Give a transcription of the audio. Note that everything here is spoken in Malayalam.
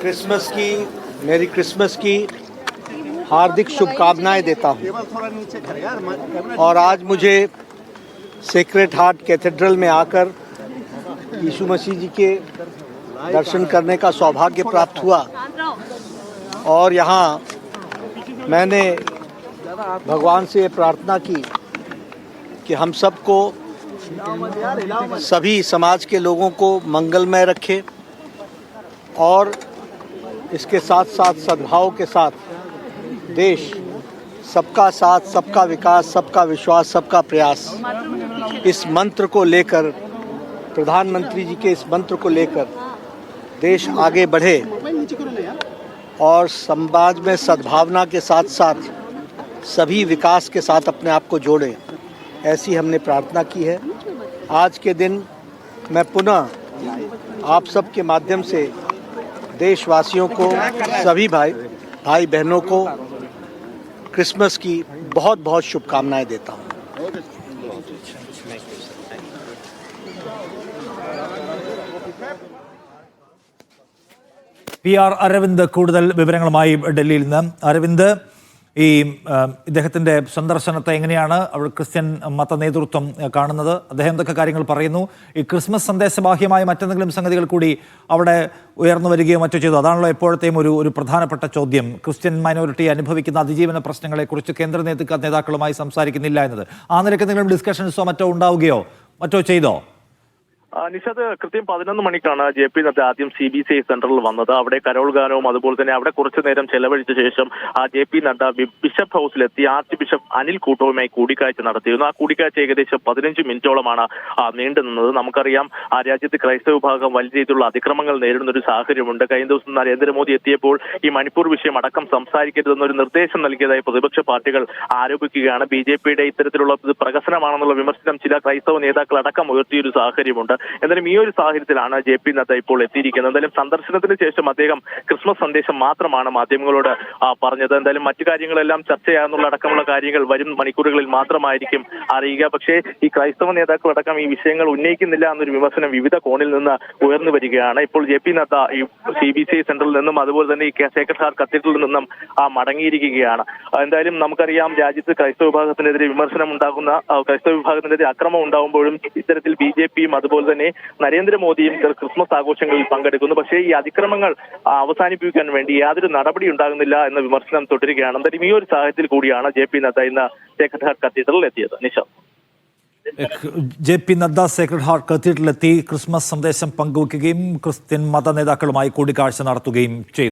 मेरी क्रिसमस की हार्दिक शुभकामनाएं देता हूं। और आज मुझे सेक्रेड हार्ट कैथेड्रल में आकर यीशु मसीह जी के दर्शन करने का सौभाग्य प्राप्त हुआ और यहाँ मैंने भगवान से प्रार्थना की कि हम सबको, सभी समाज के लोगों को मंगलमय रखे और इसके साथ साथ सद्भाव के साथ देश सबका साथ, सबका विकास, सबका विश्वास, सबका प्रयास, इस मंत्र को लेकर, प्रधानमंत्री जी के इस मंत्र को लेकर देश आगे बढ़े और समाज में सद्भावना के साथ साथ सभी विकास के साथ अपने आप को जोड़े, ऐसी हमने प्रार्थना की है। आज के दिन मैं पुनः आप सब के माध्यम से देशवासियों को, सभी भाई बहनों को क्रिसमस की बहुत बहुत शुभकामनाएं देता हूँ। PR അരവിന്ദ് കൂടുതൽ വിവരങ്ങളുമായി ഡൽഹിയിൽ നിന്ന്. അരവിന്ദ്, ഈ ഇദ്ദേഹത്തിൻ്റെ സന്ദർശനത്തെ എങ്ങനെയാണ് അവിടെ ക്രിസ്ത്യൻ മത നേതൃത്വം കാണുന്നത്? അദ്ദേഹം എന്തൊക്കെ കാര്യങ്ങൾ പറയുന്നു? ഈ ക്രിസ്മസ് സന്ദേശബാഹ്യമായ മറ്റെന്തെങ്കിലും സംഗതികൾ കൂടി അവിടെ ഉയർന്നു വരികയോ മറ്റോ ചെയ്തു? അതാണല്ലോ എപ്പോഴത്തെയും ഒരു പ്രധാനപ്പെട്ട ചോദ്യം. ക്രിസ്ത്യൻ മൈനോറിറ്റി അനുഭവിക്കുന്ന അതിജീവന പ്രശ്നങ്ങളെക്കുറിച്ച് കേന്ദ്ര നേതാക്കളുമായി സംസാരിക്കുന്നില്ല എന്നത്. ആ നിലയ്ക്ക് എന്തെങ്കിലും ഡിസ്കഷൻസോ മറ്റോ ഉണ്ടാവുകയോ മറ്റോ ചെയ്തോ? നിഷാദ്, കൃത്യം 11 മണിക്കാണ് JP നദ്ദ ആദ്യം CBCI സെന്ററിൽ വന്നത്. അവിടെ കരോൾ ഗാനവും അതുപോലെ തന്നെ അവിടെ കുറച്ചു നേരം ചെലവഴിച്ച ശേഷം JP നദ്ദ ബിഷപ്പ് ഹൗസിലെത്തി ആർച്ച് ബിഷപ്പ് അനിൽ കൂട്ടവുമായി കൂടിക്കാഴ്ച നടത്തിയിരുന്നു. ആ കൂടിക്കാഴ്ച ഏകദേശം 15 മിനിറ്റോളമാണ് നീണ്ടു നിന്നത്. നമുക്കറിയാം, രാജ്യത്ത് ക്രൈസ്തവ വിഭാഗം വലിയ രീതിയിലുള്ള അതിക്രമങ്ങൾ നേരിടുന്ന ഒരു സാഹചര്യമുണ്ട്. കഴിഞ്ഞ ദിവസം നരേന്ദ്രമോദി എത്തിയപ്പോൾ ഈ മണിപ്പൂർ വിഷയം അടക്കം സംസാരിക്കരുതെന്നൊരു നിർദ്ദേശം നൽകിയതായി പ്രതിപക്ഷ പാർട്ടികൾ ആരോപിക്കുകയാണ്. BJPയുടെ ഇത്തരത്തിലുള്ള പ്രഹസനമാണെന്നുള്ള വിമർശനം ചില ക്രൈസ്തവ നേതാക്കൾ അടക്കം ഉയർത്തിയൊരു സാഹചര്യമുണ്ട്. എന്തായാലും ഈ ഒരു സാഹചര്യത്തിലാണ് JP നദ്ദ ഇപ്പോൾ എത്തിയിരിക്കുന്നത്. എന്തായാലും സന്ദർശനത്തിന് ശേഷം അദ്ദേഹം ക്രിസ്മസ് സന്ദേശം മാത്രമാണ് മാധ്യമങ്ങളോട് പറഞ്ഞത്. എന്തായാലും മറ്റു കാര്യങ്ങളെല്ലാം ചർച്ചയാകുന്നുള്ള അടക്കമുള്ള കാര്യങ്ങൾ വരും മണിക്കൂറുകളിൽ മാത്രമായിരിക്കും അറിയുക. പക്ഷേ ഈ ക്രൈസ്തവ നേതാക്കളടക്കം ഈ വിഷയങ്ങൾ ഉന്നയിക്കുന്നില്ല എന്നൊരു വിമർശനം വിവിധ കോണിൽ നിന്ന് ഉയർന്നു വരികയാണ്. ഇപ്പോൾ JP നദ്ദ ഈ CBCI സെന്ററിൽ നിന്നും അതുപോലെ തന്നെ ഈ സേക്രഡ് ഹാർട്ട് കത്തീഡ്രലിൽ നിന്നും മടങ്ങിയിരിക്കുകയാണ്. എന്തായാലും നമുക്കറിയാം, രാജ്യത്ത് ക്രൈസ്തവ വിഭാഗത്തിനെതിരെ വിമർശനം ഉണ്ടാകുന്ന, ക്രൈസ്തവ വിഭാഗത്തിനെതിരെ അക്രമം ഉണ്ടാകുമ്പോഴും ഇത്തരത്തിൽ BJPയും അതുപോലെ തന്നെ നരേന്ദ്രമോദിയും ക്രിസ്മസ് ആഘോഷങ്ങളിൽ പങ്കെടുക്കുന്നു. പക്ഷേ ഈ അതിക്രമങ്ങൾ അവസാനിപ്പിക്കാൻ വേണ്ടി യാതൊരു നടപടി ഉണ്ടാകുന്നില്ല എന്ന വിമർശനം തുടരുകയാണ്. എന്തായാലും ഈ ഒരു സാഹചര്യത്തിൽ കൂടിയാണ് JP നദ്ദ ഇന്ന് സേക്രഡ് ഹാർട്ട് കത്തീഡ്രലിൽ എത്തിയത്. Nishad, JP Nadda sacred heart കത്തീഡ്രലിലെത്തി ക്രിസ്മസ് സന്ദേശം പങ്കുവയ്ക്കുകയും ക്രിസ്ത്യൻ മത നേതാക്കളുമായി കൂടിക്കാഴ്ച നടത്തുകയും ചെയ്തു.